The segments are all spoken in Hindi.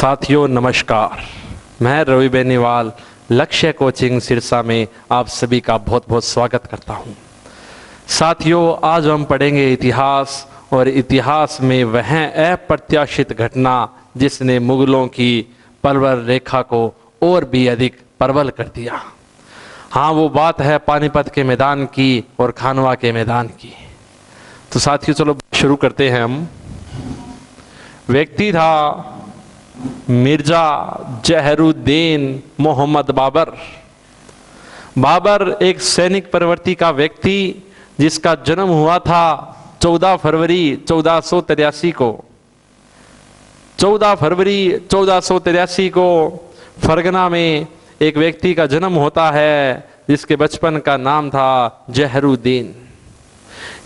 साथियों नमस्कार, मैं रवि बेनीवाल लक्ष्य कोचिंग सिरसा में आप सभी का बहुत बहुत स्वागत करता हूं। साथियों, आज हम पढ़ेंगे इतिहास और इतिहास में वह अप्रत्याशित घटना जिसने मुगलों की परवल रेखा को और भी अधिक प्रबल कर दिया। हाँ, वो बात है पानीपत के मैदान की और खानवा के मैदान की। तो साथियों चलो शुरू करते हैं हम। व्यक्ति था मिर्जा जहरुद्दीन मोहम्मद बाबर। बाबर एक सैनिक प्रवृत्ति का व्यक्ति जिसका जन्म हुआ था 14 फरवरी 1483 को। 14 फरवरी 1483 को फरगना में एक व्यक्ति का जन्म होता है जिसके बचपन का नाम था जहरुद्दीन।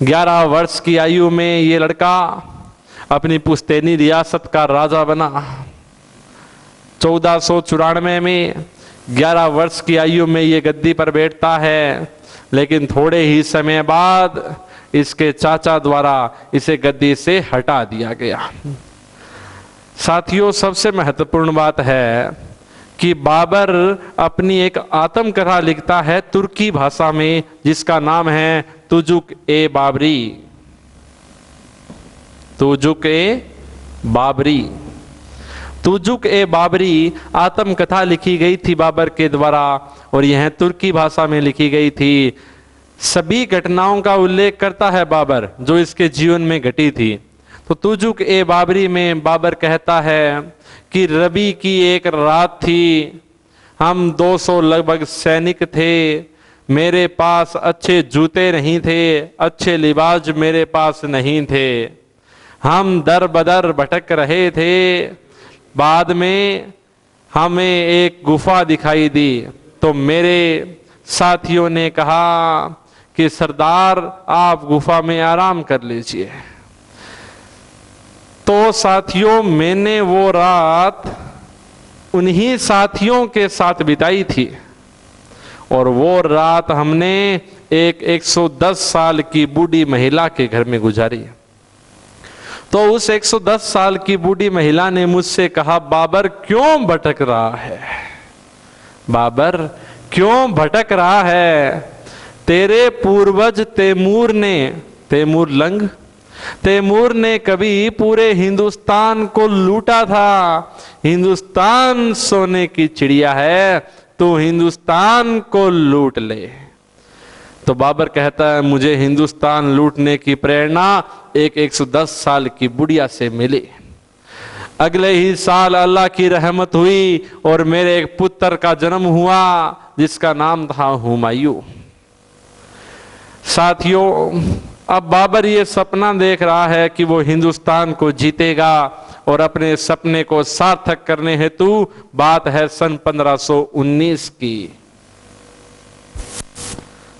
11 वर्ष की आयु में ये लड़का अपनी पुश्तैनी रियासत का राजा बना। 1494 में 11 वर्ष की आयु में ये गद्दी पर बैठता है, लेकिन थोड़े ही समय बाद इसके चाचा द्वारा इसे गद्दी से हटा दिया गया। साथियों, सबसे महत्वपूर्ण बात है कि बाबर अपनी एक आत्मकथा लिखता है तुर्की भाषा में जिसका नाम है तुजुक-ए-बाबरी। तुजुक-ए-बाबरी तुजुक-ए-बाबरी आत्मकथा लिखी गई थी बाबर के द्वारा और यह तुर्की भाषा में लिखी गई थी। सभी घटनाओं का उल्लेख करता है बाबर जो इसके जीवन में घटी थी। तो तुजुक-ए-बाबरी में बाबर कहता है कि रबी की एक रात थी, हम 200 लगभग सैनिक थे, मेरे पास अच्छे जूते नहीं थे, अच्छे लिबास मेरे पास नहीं थे, हम दर बदर भटक रहे थे। बाद में हमें एक गुफा दिखाई दी तो मेरे साथियों ने कहा कि सरदार आप गुफा में आराम कर लीजिए। तो साथियों, मैंने वो रात उन्हीं साथियों के साथ बिताई थी और वो रात हमने एक 110 साल की बूढ़ी महिला के घर में गुजारी। तो उस 110 साल की बूढ़ी महिला ने मुझसे कहा, बाबर क्यों भटक रहा है? बाबर क्यों भटक रहा है? तेरे पूर्वज तैमूर ने कभी पूरे हिंदुस्तान को लूटा था। हिंदुस्तान सोने की चिड़िया है, तू हिंदुस्तान को लूट ले। तो बाबर कहता है, मुझे हिंदुस्तान लूटने की प्रेरणा एक 110 साल की बुढ़िया से मिली। अगले ही साल अल्लाह की रहमत हुई और मेरे एक पुत्र का जन्म हुआ जिसका नाम था हुमायूं। साथियों, अब बाबर ये सपना देख रहा है कि वो हिंदुस्तान को जीतेगा और अपने सपने को सार्थक करने हेतु बात है सन 1519 की।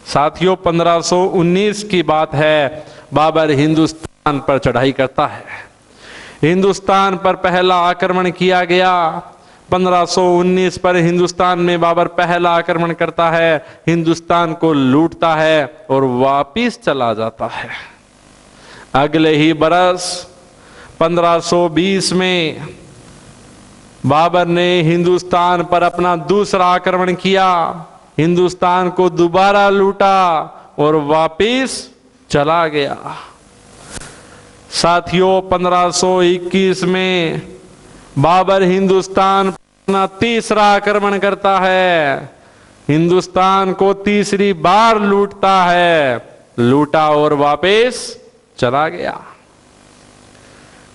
साथियों, 1519 की बात है। बाबर हिंदुस्तान पर चढ़ाई करता है। हिंदुस्तान पर पहला आक्रमण किया गया। 1519 पर हिंदुस्तान में बाबर पहला आक्रमण करता है, हिंदुस्तान को लूटता है और वापिस चला जाता है। अगले ही बरस 1520 में बाबर ने हिंदुस्तान पर अपना दूसरा आक्रमण किया, हिंदुस्तान को दोबारा लूटा और वापिस चला गया। साथियों, 1521 में बाबर हिंदुस्तान पर अपना तीसरा आक्रमण करता है, हिंदुस्तान को तीसरी बार लूटता है, लूटा और वापिस चला गया।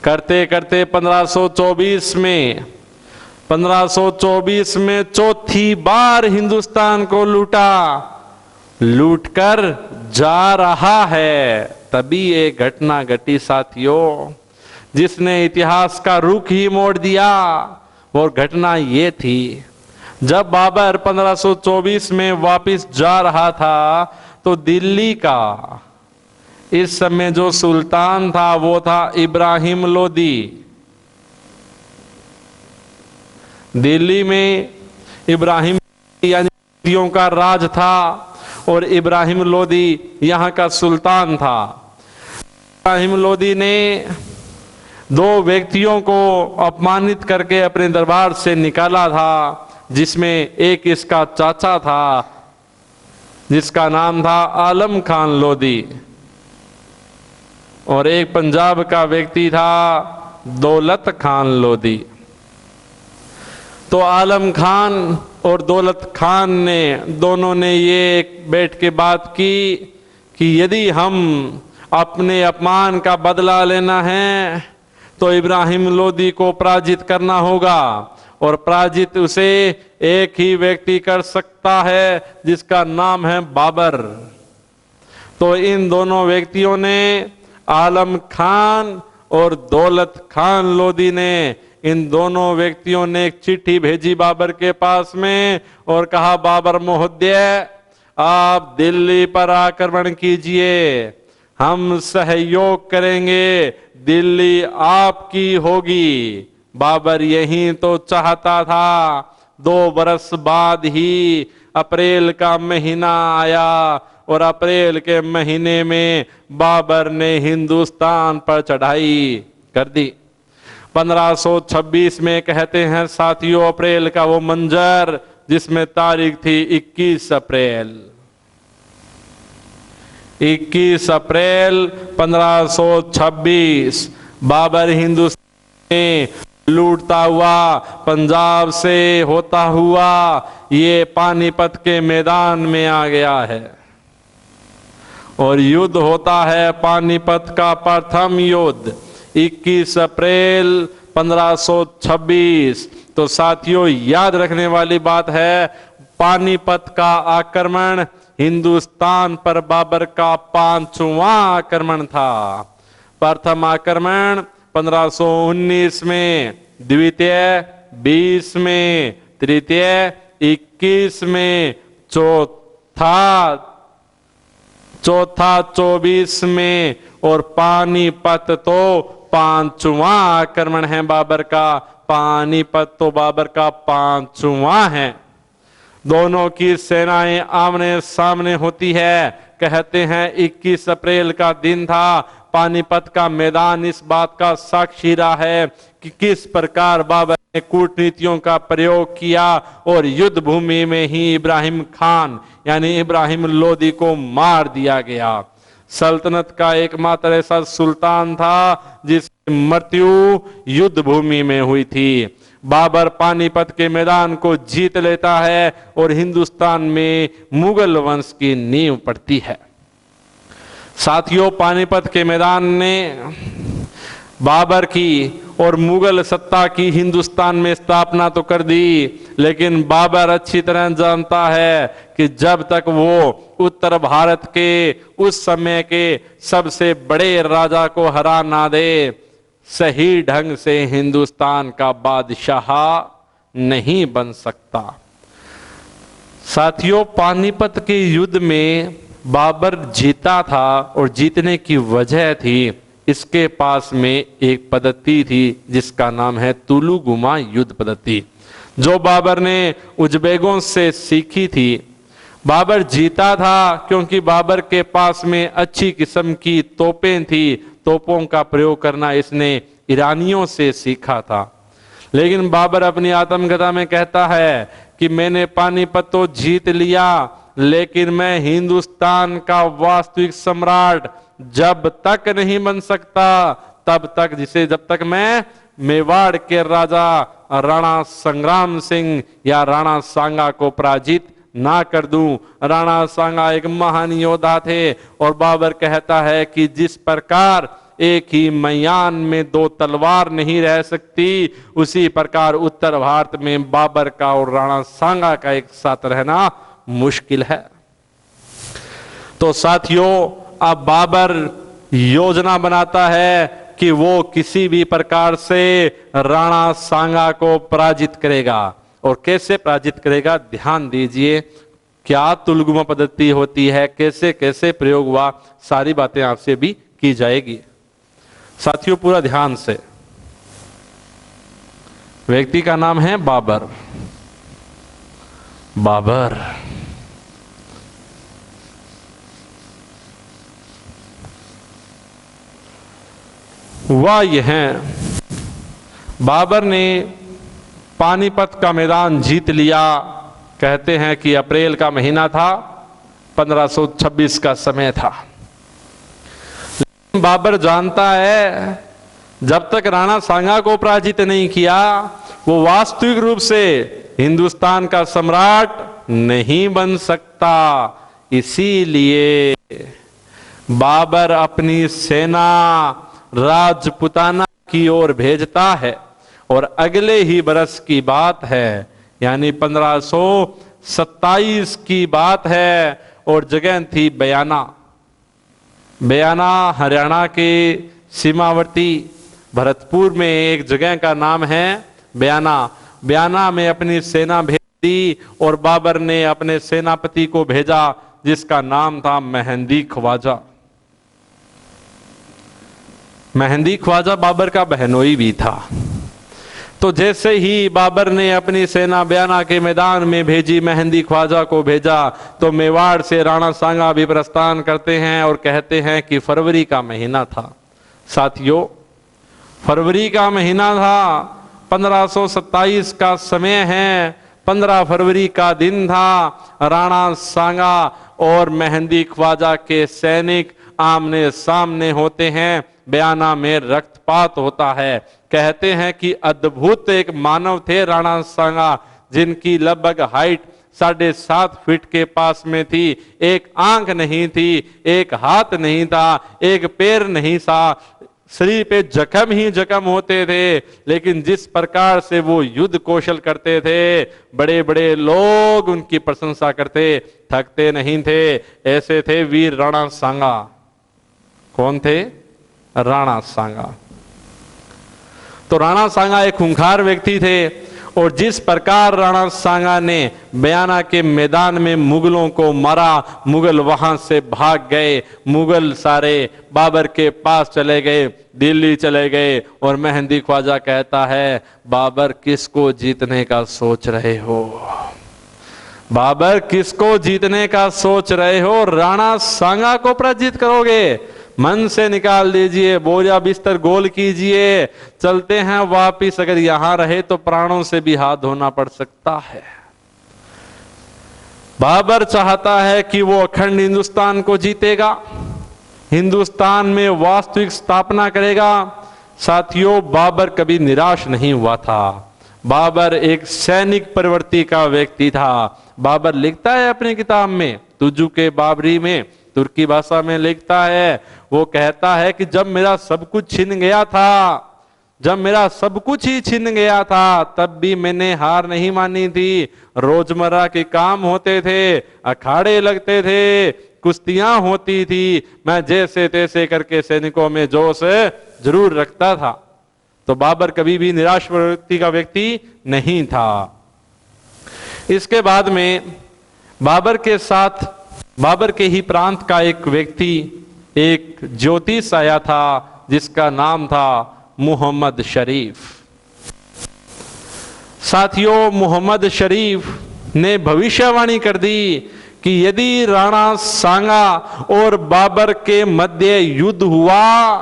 करते करते 1524 में चौथी बार हिंदुस्तान को लूटकर जा रहा है। तभी एक घटना घटी साथियों जिसने इतिहास का रुख ही मोड़ दिया। और घटना ये थी, जब बाबर 1524 में वापस जा रहा था तो दिल्ली का इस समय जो सुल्तान था वो था इब्राहिम लोदी। दिल्ली में इब्राहिम यानी का राज था और इब्राहिम लोदी यहाँ का सुल्तान था। इब्राहिम लोदी ने दो व्यक्तियों को अपमानित करके अपने दरबार से निकाला था, जिसमें एक इसका चाचा था जिसका नाम था आलम खान लोधी, और एक पंजाब का व्यक्ति था दौलत खान लोधी। तो आलम खान और दौलत खान ने दोनों ने ये बैठ के बात की कि यदि हम अपने अपमान का बदला लेना है तो इब्राहिम लोधी को पराजित करना होगा, और पराजित उसे एक ही व्यक्ति कर सकता है जिसका नाम है बाबर। तो इन दोनों व्यक्तियों ने, आलम खान और दौलत खान लोधी ने, इन दोनों व्यक्तियों ने एक चिट्ठी भेजी बाबर के पास में और कहा, बाबर महोदय आप दिल्ली पर आक्रमण कीजिए, हम सहयोग करेंगे, दिल्ली आपकी होगी। बाबर यही तो चाहता था। 2 बरस बाद ही अप्रैल का महीना आया और अप्रैल के महीने में बाबर ने हिंदुस्तान पर चढ़ाई कर दी। 1526 में कहते हैं साथियों, अप्रैल का वो मंजर जिसमें तारीख थी 21 अप्रैल 1526, बाबर हिंदुस्तान में लूटता हुआ पंजाब से होता हुआ ये पानीपत के मैदान में आ गया है, और युद्ध होता है पानीपत का प्रथम युद्ध 21 अप्रैल 1526। तो साथियों याद रखने वाली बात है, पानीपत का आक्रमण हिंदुस्तान पर बाबर का 5वां आक्रमण था। प्रथम आक्रमण 1519 में, द्वितीय 20 में, तृतीय 21 में, चौथा 24 में, और पानीपत तो 5वां आक्रमण है बाबर का। पानीपत तो बाबर का 5वां है। दोनों की सेनाएं आमने सामने होती है। कहते हैं 21 अप्रैल का दिन था। पानीपत का मैदान इस बात का साक्षी रहा है कि किस प्रकार बाबर ने कूटनीतियों का प्रयोग किया और युद्ध भूमि में ही इब्राहिम खान यानी इब्राहिम लोधी को मार दिया गया। सल्तनत का एकमात्र ऐसा सुल्तान था जिसकी मृत्यु युद्ध भूमि में हुई थी। बाबर पानीपत के मैदान को जीत लेता है और हिंदुस्तान में मुगल वंश की नींव पड़ती है। साथियों, पानीपत के मैदान ने बाबर की और मुगल सत्ता की हिंदुस्तान में स्थापना तो कर दी, लेकिन बाबर अच्छी तरह जानता है कि जब तक वो उत्तर भारत के उस समय के सबसे बड़े राजा को हरा ना दे, सही ढंग से हिंदुस्तान का बादशाह नहीं बन सकता। साथियों, पानीपत के युद्ध में बाबर जीता था और जीतने की वजह थी इसके पास में एक पद्धति थी जिसका नाम है तुलुगुमा युद्ध पद्धति, जो बाबर ने उज़्बेकों से सीखी थी। बाबर जीता था क्योंकि बाबर के पास में अच्छी किस्म की तोपें थी। तोपों का प्रयोग करना इसने ईरानियों से सीखा था। लेकिन बाबर अपनी आत्मकथा में कहता है कि मैंने पानीपत तो जीत लिया, लेकिन मैं हिंदुस्तान का वास्तविक सम्राट जब तक नहीं बन सकता तब तक, जब तक मैं मेवाड़ के राजा राणा संग्राम सिंह या राणा सांगा को पराजित ना कर दूं। राणा सांगा एक महान योद्धा थे और बाबर कहता है कि जिस प्रकार एक ही मैयान में 2 तलवार नहीं रह सकती, उसी प्रकार उत्तर भारत में बाबर का और राणा सांगा का एक साथ रहना मुश्किल है। तो साथियों, अब बाबर योजना बनाता है कि वो किसी भी प्रकार से राणा सांगा को पराजित करेगा। और कैसे पराजित करेगा, ध्यान दीजिए। क्या तुलगुमा पद्धति होती है, कैसे कैसे प्रयोग हुआ, सारी बातें आपसे भी की जाएगी। साथियों, पूरा ध्यान से। व्यक्ति का नाम है बाबर। बाबर वह यह है, बाबर ने पानीपत का मैदान जीत लिया। कहते हैं कि अप्रैल का महीना था, 1526 का समय था। लेकिन बाबर जानता है जब तक राणा सांगा को पराजित नहीं किया वो वास्तविक रूप से हिंदुस्तान का सम्राट नहीं बन सकता। इसीलिए बाबर अपनी सेना राजपुताना की ओर भेजता है और अगले ही बरस की बात है, यानी 1527 की बात है, और जगह थी बयाना। बयाना हरियाणा के सीमावर्ती भरतपुर में एक जगह का नाम है बयाना। बयाना में अपनी सेना भेज दी और बाबर ने अपने सेनापति को भेजा जिसका नाम था मेहंदी ख्वाजा। मेहंदी ख्वाजा बाबर का बहनोई भी था। तो जैसे ही बाबर ने अपनी सेना बयाना के मैदान में भेजी, मेहंदी ख्वाजा को भेजा, तो मेवाड़ से राणा सांगा भी प्रस्थान करते हैं और कहते हैं कि फरवरी का महीना था। साथियों, फरवरी का महीना था, 1527 का समय है, 15 फरवरी का दिन था। राणा सांगा और मेहंदी ख्वाजा के सैनिक आमने सामने होते हैं। बयाना में रक्तपात होता है। कहते हैं कि अद्भुत एक मानव थे राणा सांगा, जिनकी लगभग हाइट 7.5 फीट के पास में थी। एक आंख नहीं थी, एक हाथ नहीं था, एक पैर नहीं था, शरीर पे जख्म ही जख्म होते थे। लेकिन जिस प्रकार से वो युद्ध कौशल करते थे, बड़े बड़े लोग उनकी प्रशंसा करते, थकते नहीं थे। ऐसे थे वीर राणा सांगा। कौन थे? राणा सांगा। तो राणा सांगा एक खूंखार व्यक्ति थे, और जिस प्रकार राणा सांगा ने बयाना के मैदान में मुगलों को मारा, मुगल वहां से भाग गए। मुगल सारे बाबर के पास चले गए, दिल्ली चले गए। और मेहंदी ख्वाजा कहता है, बाबर किसको जीतने का सोच रहे हो? बाबर किसको जीतने का सोच रहे हो? राणा सांगा को पराजित करोगे? मन से निकाल दीजिए, बोझा बिस्तर गोल कीजिए, चलते हैं वापिस। अगर यहां रहे तो प्राणों से भी हाथ धोना पड़ सकता है। बाबर चाहता है कि वो अखंड हिंदुस्तान को जीतेगा, हिंदुस्तान में वास्तविक स्थापना करेगा। साथियों, बाबर कभी निराश नहीं हुआ था। बाबर एक सैनिक प्रवृत्ति का व्यक्ति था। बाबर लिखता है अपनी किताब में, तुजु के बाबरी में, तुर्की भाषा में लिखता है, वो कहता है कि जब मेरा सब कुछ छिन गया था, जब मेरा सब कुछ ही छिन गया था, तब भी मैंने हार नहीं मानी थी। रोजमर्रा के काम होते थे, अखाड़े लगते थे, कुश्तियां होती थी, मैं जैसे तैसे करके सैनिकों में जोश जरूर रखता था। तो बाबर कभी भी निराश प्रवृत्ति का व्यक्ति नहीं था। इसके बाद में बाबर के साथ, बाबर के ही प्रांत का एक व्यक्ति, एक ज्योतिष आया था जिसका नाम था मोहम्मद शरीफ। साथियों, मोहम्मद शरीफ ने भविष्यवाणी कर दी कि यदि राणा सांगा और बाबर के मध्य युद्ध हुआ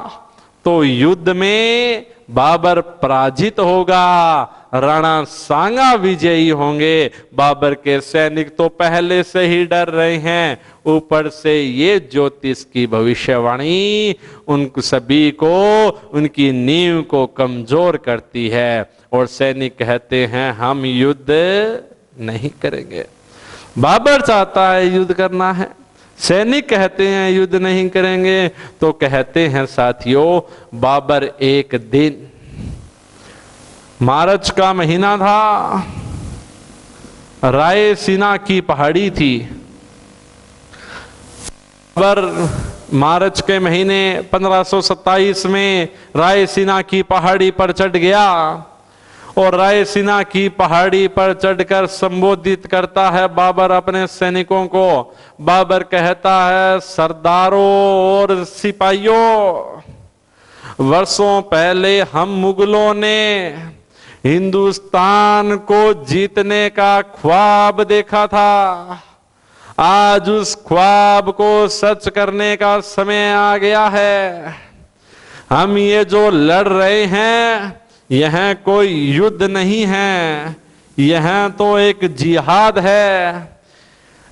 तो युद्ध में बाबर पराजित होगा, राणा सांगा विजयी होंगे। बाबर के सैनिक तो पहले से ही डर रहे हैं, ऊपर से ये ज्योतिष की भविष्यवाणी उन सभी को, उनकी नींव को कमजोर करती है। और सैनिक कहते हैं हम युद्ध नहीं करेंगे। बाबर चाहता है युद्ध करना है, सैनिक कहते हैं युद्ध नहीं करेंगे। तो कहते हैं साथियों, बाबर एक दिन, मार्च का महीना था, रायसीना की पहाड़ी थी। बाबर मार्च के महीने 1527 में रायसीना की पहाड़ी पर चढ़ गया और रायसीना की पहाड़ी पर चढ़कर संबोधित करता है बाबर अपने सैनिकों को। बाबर कहता है, सरदारों और सिपाहियों, वर्षों पहले हम मुगलों ने हिंदुस्तान को जीतने का ख्वाब देखा था। आज उस ख्वाब को सच करने का समय आ गया है। हम ये जो लड़ रहे हैं यह कोई युद्ध नहीं है, यह तो एक जिहाद है।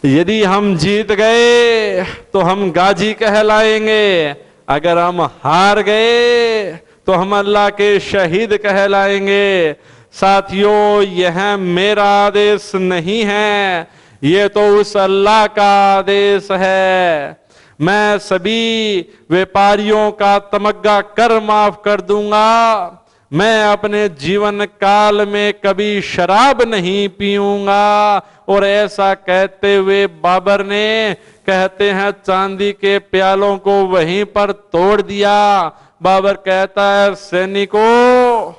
यदि हम जीत गए तो हम गाजी कहलाएंगे, अगर हम हार गए तो हम अल्लाह के शहीद कहलाएंगे। साथियों, यह मेरा आदेश नहीं है, ये तो उस अल्लाह का आदेश है। मैं सभी व्यापारियों का तमग्गा कर माफ कर दूंगा। मैं अपने जीवन काल में कभी शराब नहीं पीऊंगा। और ऐसा कहते हुए बाबर ने, कहते हैं, चांदी के प्यालों को वहीं पर तोड़ दिया। बाबर कहता है, सैनिकों,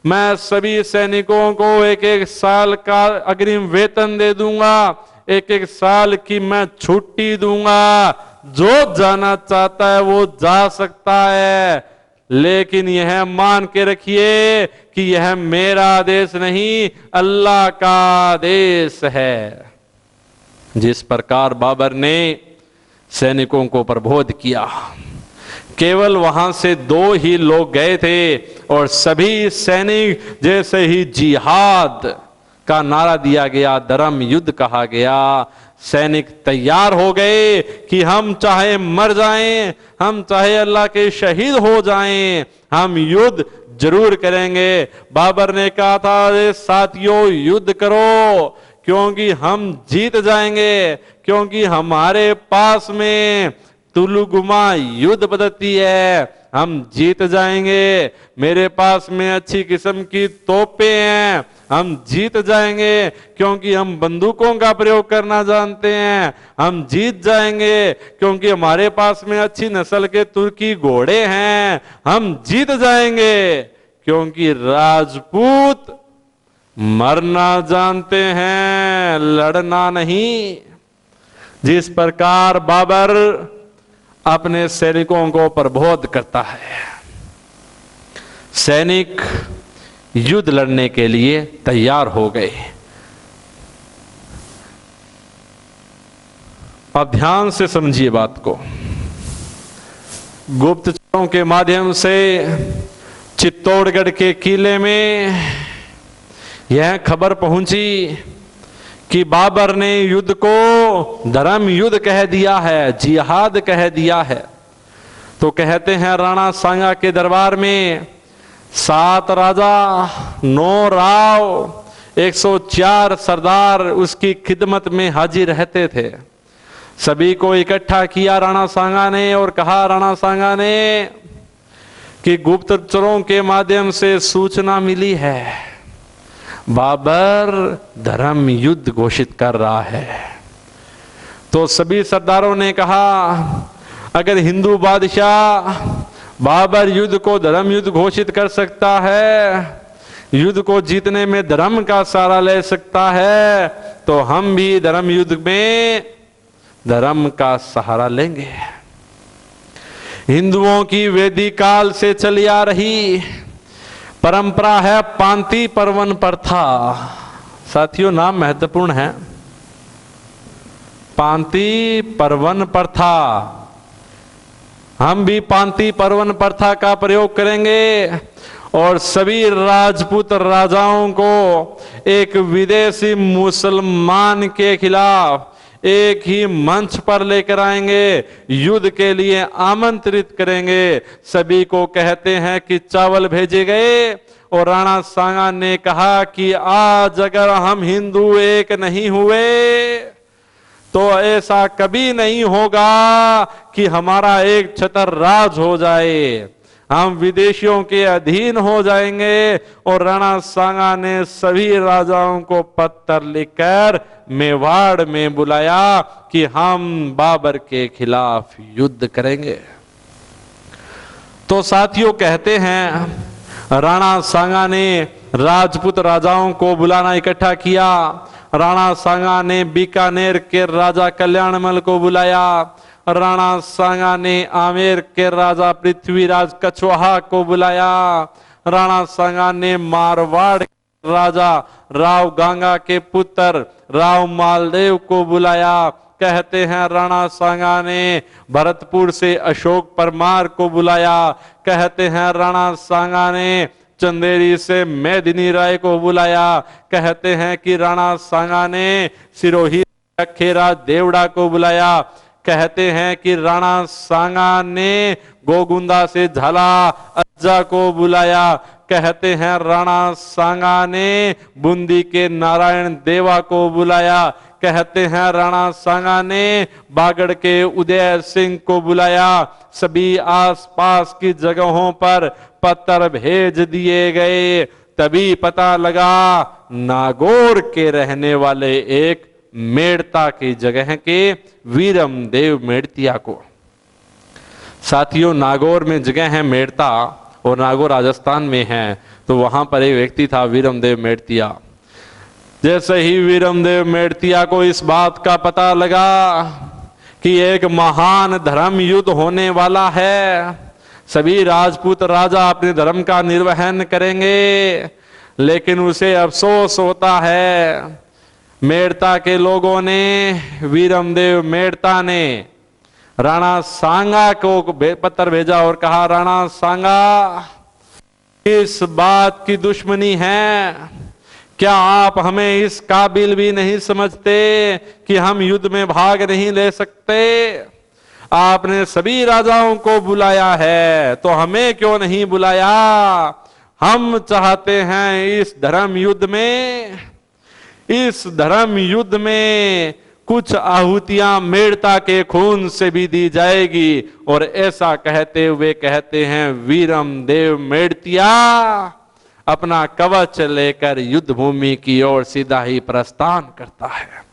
मैं सभी सैनिकों को एक एक साल का अग्रिम वेतन दे दूंगा, एक एक साल की मैं छुट्टी दूंगा। जो जाना चाहता है वो जा सकता है, लेकिन यह मान के रखिए कि यह मेरा आदेश नहीं, अल्लाह का आदेश है। जिस प्रकार बाबर ने सैनिकों को प्रबोध किया, केवल वहां से 2 ही लोग गए थे और सभी सैनिक, जैसे ही जिहाद का नारा दिया गया, धर्म युद्ध कहा गया, सैनिक तैयार हो गए कि हम चाहे मर जाएं, हम चाहे अल्लाह के शहीद हो जाएं, हम युद्ध जरूर करेंगे। बाबर ने कहा था, साथियों युद्ध करो, क्योंकि हम जीत जाएंगे, क्योंकि हमारे पास में तुलुगुमा युद्ध पद्धति है, हम जीत जाएंगे। मेरे पास में अच्छी किस्म की तोपें हैं, हम जीत जाएंगे, क्योंकि हम बंदूकों का प्रयोग करना जानते हैं। हम जीत जाएंगे क्योंकि हमारे पास में अच्छी नस्ल के तुर्की घोड़े हैं। हम जीत जाएंगे क्योंकि राजपूत मरना जानते हैं, लड़ना नहीं। जिस प्रकार बाबर अपने सैनिकों को प्रबोध करता है, सैनिक युद्ध लड़ने के लिए तैयार हो गए। अब ध्यान से समझिए बात को। गुप्तचरों के माध्यम से चित्तौड़गढ़ के किले में यह खबर पहुंची कि बाबर ने युद्ध को धर्म युद्ध कह दिया है, जिहाद कह दिया है। तो कहते हैं, राणा सांगा के दरबार में 7 राजा, 9 राव, 104 सरदार उसकी खिदमत में हाजिर रहते थे। सभी को इकट्ठा किया राणा सांगा ने और कहा राणा सांगा ने कि गुप्तचरों के माध्यम से सूचना मिली है, बाबर धर्म युद्ध घोषित कर रहा है। तो सभी सरदारों ने कहा, अगर हिंदू बादशाह बाबर युद्ध को धर्म युद्ध घोषित कर सकता है, युद्ध को जीतने में धर्म का सहारा ले सकता है, तो हम भी धर्म युद्ध में धर्म का सहारा लेंगे। हिंदुओं की वैदिक काल से चली आ रही परंपरा है पांति पर्वन प्रथा। साथियों, नाम महत्वपूर्ण है। पांति पर्वन प्रथा, हम भी पांति पर्वन प्रथा का प्रयोग करेंगे और सभी राजपूत राजाओं को एक विदेशी मुसलमान के खिलाफ एक ही मंच पर लेकर आएंगे, युद्ध के लिए आमंत्रित करेंगे। सभी को कहते हैं कि चावल भेजे गए और राणा सांगा ने कहा कि आज अगर हम हिंदू एक नहीं हुए तो ऐसा कभी नहीं होगा कि हमारा एक छतर राज हो जाए, हम विदेशियों के अधीन हो जाएंगे। और राणा सांगा ने सभी राजाओं को पत्र लिखकर मेवाड़ में बुलाया कि हम बाबर के खिलाफ युद्ध करेंगे। तो साथियों, कहते हैं राणा सांगा ने राजपूत राजाओं को बुलाना इकट्ठा किया। राणा सांगा ने बीकानेर के राजा कल्याणमल को बुलाया। राणा सांगा ने आमेर के राजा पृथ्वीराज कछवाहा को बुलाया। राणा सांगा ने मारवाड़ राजा राव गांगा के पुत्र राव मालदेव को बुलाया। कहते हैं राणा सांगा ने भरतपुर से अशोक परमार को बुलाया, कहते हैं राणा सांगा ने चंदेरी से मेदिनी राय को बुलाया, कहते हैं कि राणा सांगा ने सिरोही खेरा देवड़ा को बुलाया, कहते हैं कि राणा सांगा ने गोगुंदा से झाला अज्जा को बुलाया, कहते हैं राणा सांगा ने बूंदी के नारायण देवा को बुलाया, कहते हैं राणा सांगा ने बागड़ के उदय सिंह को बुलाया। सभी आसपास की जगहों पर पत्थर भेज दिए गए। तभी पता लगा नागौर के रहने वाले एक मेड़ता की जगह के वीरम देव मेड़तिया को। साथियों, नागौर में जगह है मेड़ता और नागौर राजस्थान में है, तो वहां पर एक व्यक्ति था वीरम देव मेड़तिया। जैसे ही वीरम देव मेड़तिया को इस बात का पता लगा कि एक महान धर्म युद्ध होने वाला है, सभी राजपूत राजा अपने धर्म का निर्वहन करेंगे, लेकिन उसे अफसोस होता है। मेड़ता के लोगों ने, वीरम देव मेड़ता ने राणा सांगा को पत्र भेजा और कहा, राणा सांगा, इस बात की दुश्मनी है, क्या आप हमें इस काबिल भी नहीं समझते कि हम युद्ध में भाग नहीं ले सकते? आपने सभी राजाओं को बुलाया है, तो हमें क्यों नहीं बुलाया? हम चाहते हैं इस धर्म युद्ध में कुछ आहुतियां मेड़ता के खून से भी दी जाएगी। और ऐसा कहते हुए कहते हैं वीरम देव मेड़तिया अपना कवच लेकर युद्ध भूमि की ओर सीधा ही प्रस्थान करता है।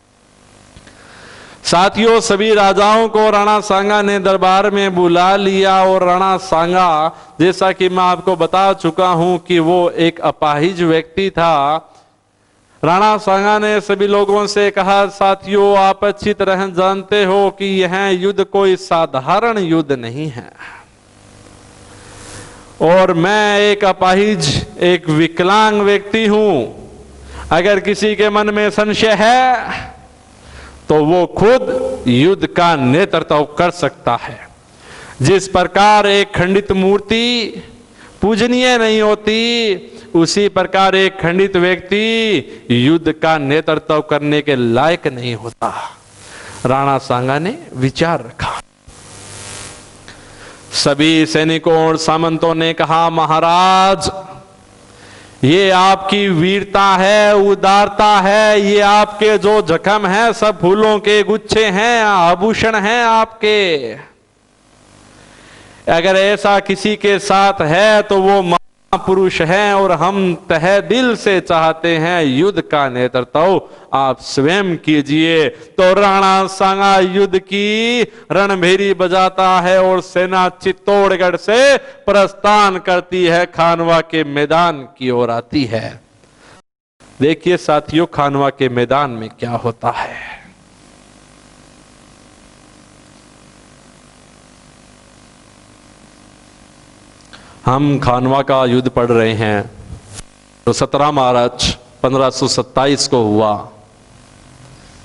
साथियों, सभी राजाओं को राणा सांगा ने दरबार में बुला लिया और राणा सांगा, जैसा कि मैं आपको बता चुका हूं कि वो एक अपाहिज व्यक्ति था। राणा सांगा ने सभी लोगों से कहा, साथियों, आप अच्छी तरह जानते हो कि यह युद्ध कोई साधारण युद्ध नहीं है, और मैं एक अपाहिज, एक विकलांग व्यक्ति हूं। अगर किसी के मन में संशय है तो वो खुद युद्ध का नेतृत्व कर सकता है। जिस प्रकार एक खंडित मूर्ति पूजनीय नहीं होती, उसी प्रकार एक खंडित व्यक्ति युद्ध का नेतृत्व करने के लायक नहीं होता। राणा सांगा ने विचार रखा। सभी सैनिकों और सामंतों ने कहा, महाराज, ये आपकी वीरता है, उदारता है, ये आपके जो जख्म है सब फूलों के गुच्छे हैं, आभूषण हैं आपके। अगर ऐसा किसी के साथ है तो वो महापुरुष है, और हम तहे दिल से चाहते हैं युद्ध का नेतृत्व आप स्वयं कीजिए। तो राणा सांगा युद्ध की रणभेरी बजाता है और सेना चित्तौड़गढ़ से प्रस्थान करती है, खानवा के मैदान की ओर आती है। देखिए साथियों, खानवा के मैदान में क्या होता है। हम खानवा का युद्ध पढ़ रहे हैं, तो 17 मार्च 1527 को हुआ।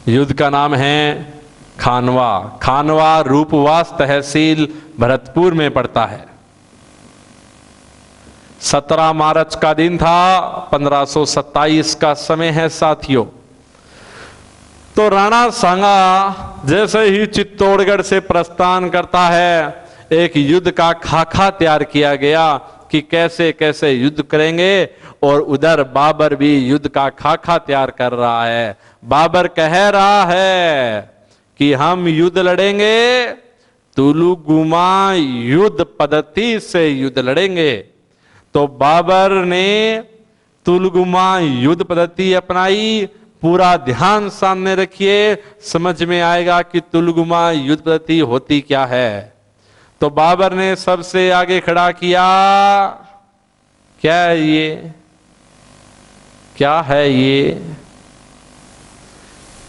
युद्ध का नाम है खानवा। खानवा रूपवास तहसील भरतपुर में पड़ता है। 17 मार्च का दिन था, 1527 का समय है साथियों। तो राणा सांगा जैसे ही चित्तौड़गढ़ से प्रस्थान करता है, एक युद्ध का खाका तैयार किया गया कि कैसे कैसे युद्ध करेंगे, और उधर बाबर भी युद्ध का खाका तैयार कर रहा है। बाबर कह रहा है कि हम युद्ध लड़ेंगे, तुलुगुमा युद्ध पद्धति से युद्ध लड़ेंगे। तो बाबर ने तुलुगुमा युद्ध पद्धति अपनाई। पूरा ध्यान सामने रखिए, समझ में आएगा कि तुलुगुमा युद्ध पद्धति होती क्या है। तो बाबर ने सबसे आगे खड़ा किया, क्या है ये, क्या है ये?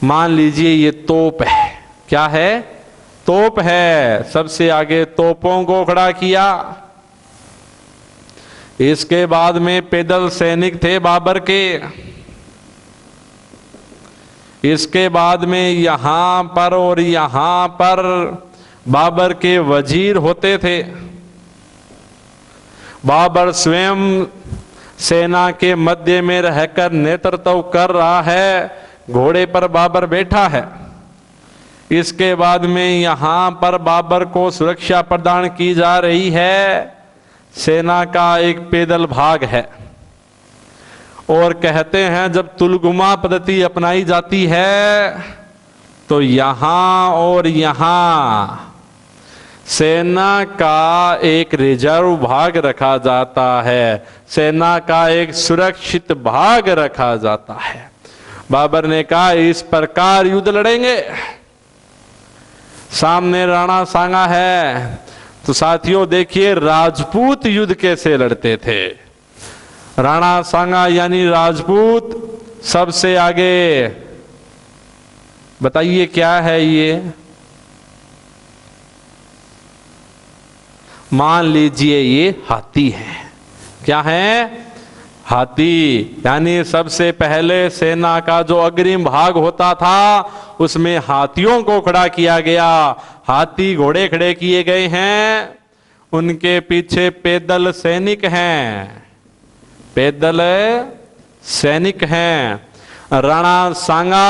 मान लीजिए ये तोप है। क्या है? तोप है। सबसे आगे तोपों को खड़ा किया। इसके बाद में पैदल सैनिक थे बाबर के। इसके बाद में यहां पर और यहां पर बाबर के वजीर होते थे। बाबर स्वयं सेना के मध्य में रहकर नेतृत्व कर रहा है, घोड़े पर बाबर बैठा है। इसके बाद में यहां पर बाबर को सुरक्षा प्रदान की जा रही है। सेना का एक पैदल भाग है और कहते हैं जब तुलगुमा पद्धति अपनाई जाती है तो यहां और यहां सेना का एक रिजर्व भाग रखा जाता है, सेना का एक सुरक्षित भाग रखा जाता है। बाबर ने कहा इस प्रकार युद्ध लड़ेंगे। सामने राणा सांगा है, तो साथियों देखिए राजपूत युद्ध कैसे लड़ते थे। राणा सांगा यानी राजपूत सबसे आगे। बताइए क्या है ये? मान लीजिए ये हाथी है। क्या है? हाथी। यानी सबसे पहले सेना का जो अग्रिम भाग होता था उसमें हाथियों को खड़ा किया गया। हाथी घोड़े खड़े किए गए हैं, उनके पीछे पैदल सैनिक हैं, पैदल सैनिक हैं। राणा सांगा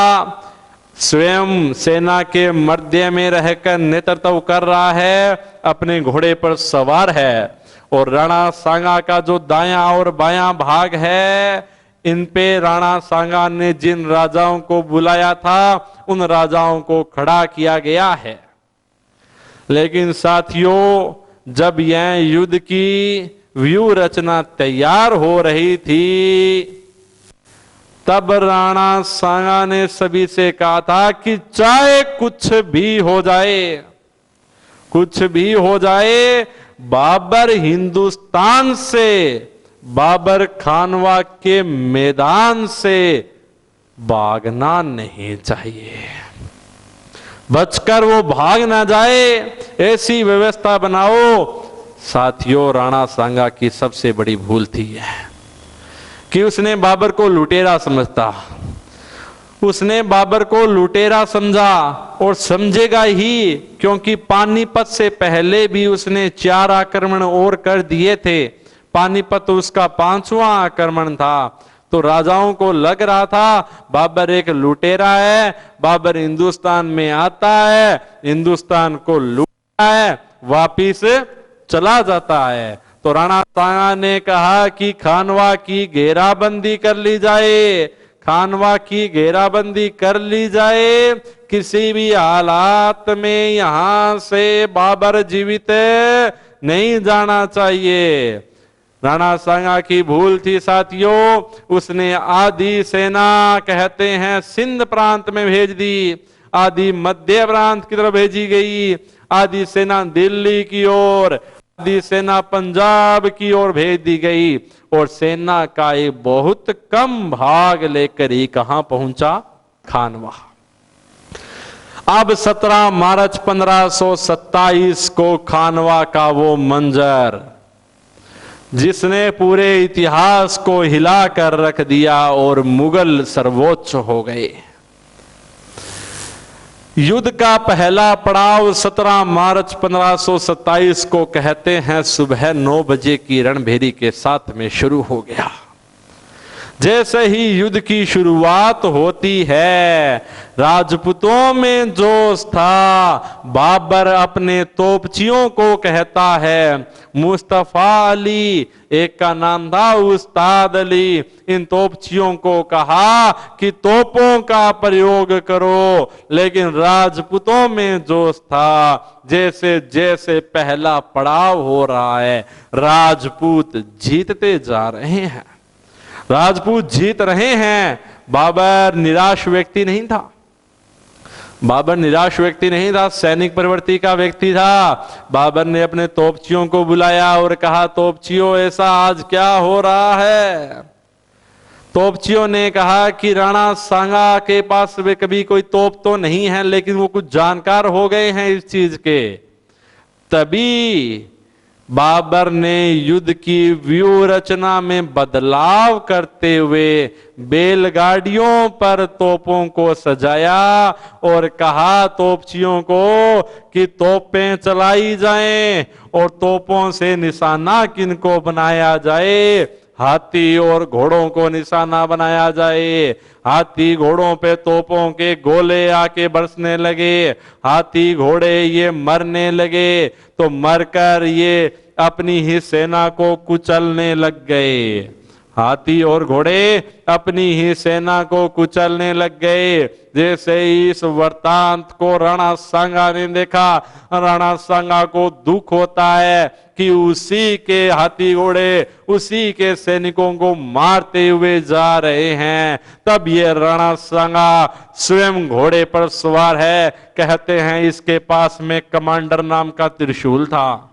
स्वयं सेना के मध्य में रहकर नेतृत्व कर रहा है, अपने घोड़े पर सवार है। और राणा सांगा का जो दायां और बायां भाग है, इन पे राणा सांगा ने जिन राजाओं को बुलाया था उन राजाओं को खड़ा किया गया है। लेकिन साथियों जब यह युद्ध की व्यूह रचना तैयार हो रही थी तब राणा सांगा ने सभी से कहा था कि चाहे कुछ भी हो जाए, कुछ भी हो जाए, बाबर हिंदुस्तान से, बाबर खानवा के मैदान से भागना नहीं चाहिए, बचकर वो भाग ना जाए, ऐसी व्यवस्था बनाओ। साथियों राणा सांगा की सबसे बड़ी भूल थी कि उसने बाबर को लुटेरा समझता। उसने बाबर को लुटेरा समझा और समझेगा ही, क्योंकि पानीपत से पहले भी उसने 4 आक्रमण और कर दिए थे। पानीपत उसका 5वां आक्रमण था। तो राजाओं को लग रहा था बाबर एक लुटेरा है, बाबर हिंदुस्तान में आता है, हिंदुस्तान को लूटता है, वापिस चला जाता है। तो राणा सांगा ने कहा कि खानवा की घेराबंदी कर ली जाए, खानवा की घेराबंदी कर ली जाए, किसी भी हालात में यहां से बाबर जीवित नहीं जाना चाहिए। राणा सांगा की भूल थी साथियों, उसने आधी सेना कहते हैं सिंध प्रांत में भेज दी, आधी मध्य प्रांत की तरफ भेजी गई, आधी सेना दिल्ली की ओर, आधी सेना पंजाब की ओर भेज दी गई और सेना का एक बहुत कम भाग लेकर ही कहां पहुंचा? खानवा। अब 17 मार्च 1527 को खानवा का वो मंजर जिसने पूरे इतिहास को हिला कर रख दिया और मुगल सर्वोच्च हो गए। युद्ध का पहला पड़ाव 17 मार्च 1527 को कहते हैं सुबह 9 बजे की रणभेरी के साथ में शुरू हो गया। जैसे ही युद्ध की शुरुआत होती है, राजपूतों में जोश था। बाबर अपने तोपचियों को कहता है, मुस्तफा अली, एक का नाम था उस्ताद अली, इन तोपचियों को कहा कि तोपों का प्रयोग करो। लेकिन राजपूतों में जोश था। जैसे जैसे पहला पड़ाव हो रहा है, राजपूत जीतते जा रहे हैं, राजपूत जीत रहे हैं। बाबर निराश व्यक्ति नहीं था, बाबर निराश व्यक्ति नहीं था, सैनिक प्रवृत्ति का व्यक्ति था। बाबर ने अपने तोपचियों को बुलाया और कहा, तोपचियों ऐसा आज क्या हो रहा है? तोपचियों ने कहा कि राणा सांगा के पास वे कभी कोई तोप तो नहीं है, लेकिन वो कुछ जानकार हो गए हैं इस चीज के। तभी बाबर ने युद्ध की व्यूह रचना में बदलाव करते हुए बैलगाड़ियों पर तोपों को सजाया और कहा तोपचियों को कि तोपें चलाई जाएं और तोपों से निशाना किनको बनाया जाए, हाथी और घोड़ों को निशाना बनाया जाए। हाथी घोड़ों पे तोपों के गोले आके बरसने लगे, हाथी घोड़े ये मरने लगे, तो मरकर ये अपनी ही सेना को कुचलने लग गए। हाथी और घोड़े अपनी ही सेना को कुचलने लग गए। जैसे ही इस वृतांत को राणा सांगा ने देखा, राणा सांगा को दुख होता है कि उसी के हाथी घोड़े उसी के सैनिकों को मारते हुए जा रहे हैं। तब ये राणा सांगा स्वयं घोड़े पर सवार है। कहते हैं इसके पास में कमांडर नाम का त्रिशूल था,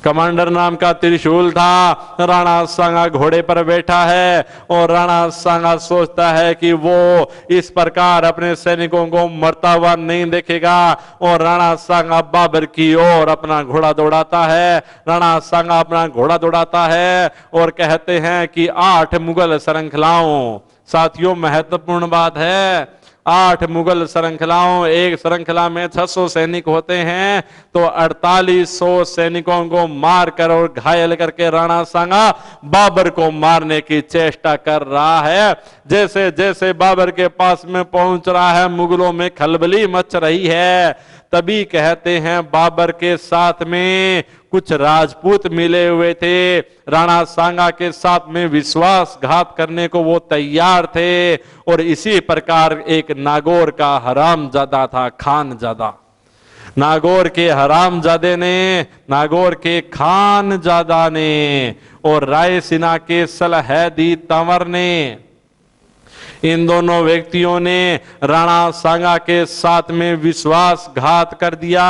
कमांडर नाम का त्रिशूल था। राणा सांगा घोड़े पर बैठा है और राणा सांगा सोचता है कि वो इस प्रकार अपने सैनिकों को मरता हुआ नहीं देखेगा और राणा सांगा बाबर की ओर अपना घोड़ा दौड़ाता है। राणा सांगा अपना घोड़ा दौड़ाता है और कहते हैं कि 8 मुगल श्रृंखलाओं, साथियों महत्वपूर्ण बात है, 8 मुगल श्रृंखलाओं, एक श्रृंखला में 600 सैनिक होते हैं, तो 4800 सैनिकों को मारकर और घायल करके राणा सांगा बाबर को मारने की चेष्टा कर रहा है। जैसे जैसे बाबर के पास में पहुंच रहा है, मुगलों में खलबली मच रही है। तभी कहते हैं बाबर के साथ में कुछ राजपूत मिले हुए थे, राणा सांगा के साथ में विश्वासघात करने को वो तैयार थे। और इसी प्रकार एक नागौर का हरामजादा था, खानजादा। नागौर के हरामजादे ने, नागौर के खानजादा ने और रायसीना के सलहदी तंवर ने, इन दोनों व्यक्तियों ने राणा सांगा के साथ में विश्वासघात कर दिया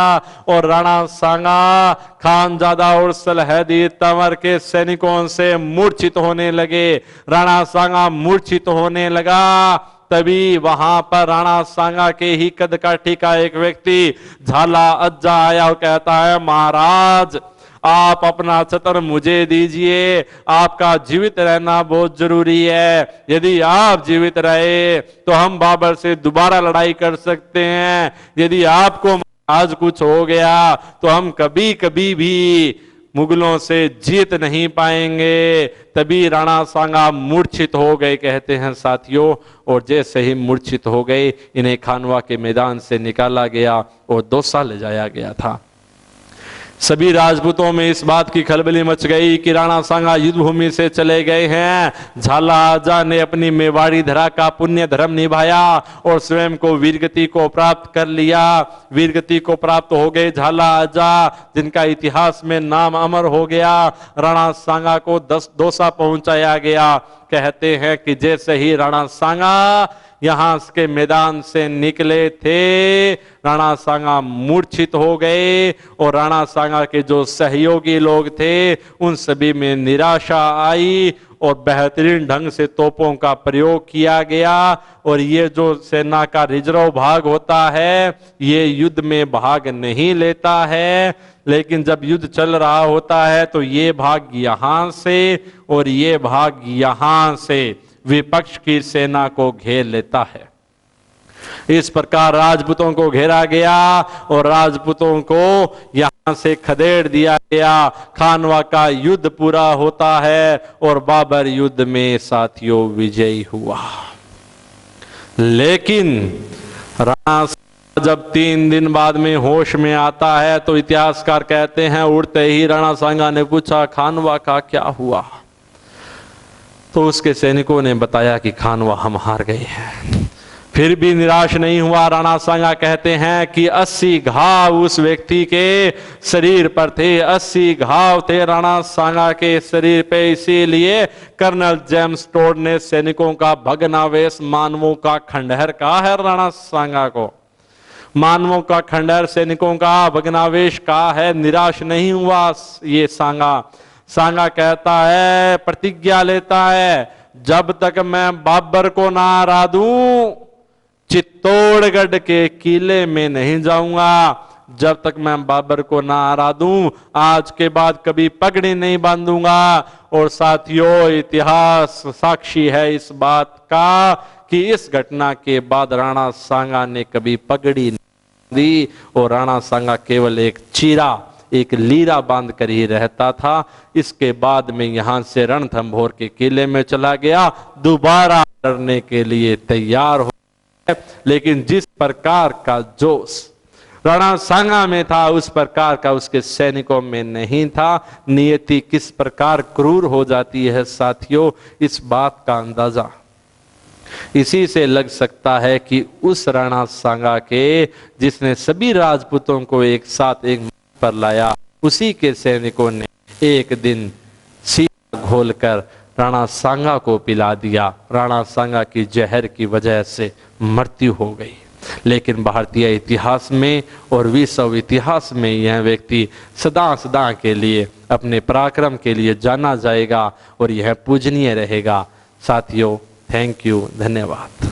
और राणा सांगा खानजादा और सलहदी तंवर के सैनिकों से मूर्छित होने लगे। राणा सांगा मूर्छित होने लगा। तभी वहां पर राणा सांगा के ही कदकाठी का एक व्यक्ति झाला अज्जा आया और कहता है, महाराज आप अपना छत्र मुझे दीजिए, आपका जीवित रहना बहुत जरूरी है। यदि आप जीवित रहे तो हम बाबर से दोबारा लड़ाई कर सकते हैं। यदि आपको आज कुछ हो गया तो हम कभी कभी भी मुगलों से जीत नहीं पाएंगे। तभी राणा सांगा मूर्छित हो गए, कहते हैं साथियों, और जैसे ही मूर्छित हो गए इन्हें खानवा के मैदान से निकाला गया और दौसा ले जाया गया था। सभी राजपूतों में इस बात की खलबली मच गई कि राणा सांगा युद्ध भूमि से चले गए हैं। झाला आजा ने अपनी मेवाड़ी धरा का पुण्य धर्म निभाया और स्वयं को वीरगति को प्राप्त कर लिया। वीरगति को प्राप्त हो गए झाला आजा, जिनका इतिहास में नाम अमर हो गया। राणा सांगा को दौसा पहुंचाया गया। कहते हैं कि जैसे ही राणा सांगा यहां के मैदान से निकले थे, राणा सांगा मूर्छित हो गए और राणा सांगा के जो सहयोगी लोग थे उन सभी में निराशा आई और बेहतरीन ढंग से तोपों का प्रयोग किया गया। और ये जो सेना का रिजर्व भाग होता है ये युद्ध में भाग नहीं लेता है, लेकिन जब युद्ध चल रहा होता है तो ये भाग यहां से और ये भाग यहां से विपक्ष की सेना को घेर लेता है। इस प्रकार राजपूतों को घेरा गया और राजपूतों को यहां से खदेड़ दिया गया। खानवा का युद्ध पूरा होता है और बाबर युद्ध में साथियों विजयी हुआ। लेकिन राणा जब 3 दिन बाद में होश में आता है तो इतिहासकार कहते हैं उड़ते ही राणा सांगा ने पूछा, खानवा का क्या हुआ? तो उसके सैनिकों ने बताया कि खानवा हम हार गए हैं। फिर भी निराश नहीं हुआ राणा सांगा। कहते हैं कि 80 घाव उस व्यक्ति के शरीर पर थे, 80 घाव थे राणा सांगा के शरीर पे। इसीलिए कर्नल जेम्स टोड ने सैनिकों का भग्नावेश मानवों का खंडहर कहा है। राणा सांगा को मानवों का खंडहर, सैनिकों का भग्नावेश कहा है। निराश नहीं हुआ ये सांगा। सांगा कहता है, प्रतिज्ञा लेता है, जब तक मैं बाबर को ना हरा दूं चित्तौड़गढ़ के किले में नहीं जाऊंगा। जब तक मैं बाबर को ना हरा दूं, आज के बाद कभी पगड़ी नहीं बांधूंगा। और साथियों, इतिहास साक्षी है इस बात का कि इस घटना के बाद राणा सांगा ने कभी पगड़ी नहीं दी और राणा सांगा केवल एक चीरा, एक लीरा बांध कर ही रहता था। इसके बाद में यहां से रणथंभौर के किले में चला गया, दोबारा लड़ने के लिए तैयार हो। लेकिन जिस प्रकार का जोश राणा सांगा में था, उस प्रकार का उसके सैनिकों में नहीं था। नियति किस प्रकार क्रूर हो जाती है साथियों, इस बात का अंदाजा इसी से लग सकता है कि उस राणा सांगा के जिसने सभी राजपूतों को एक साथ एक मंच पर लाया, उसी के सैनिकों ने एक दिन सीधा घोलकर राणा सांगा को पिला दिया। राणा सांगा की जहर की वजह से मृत्यु हो गई। लेकिन भारतीय इतिहास में और विश्व इतिहास में यह व्यक्ति सदा सदा के लिए अपने पराक्रम के लिए जाना जाएगा और यह पूजनीय रहेगा। साथियों, थैंक यू, धन्यवाद।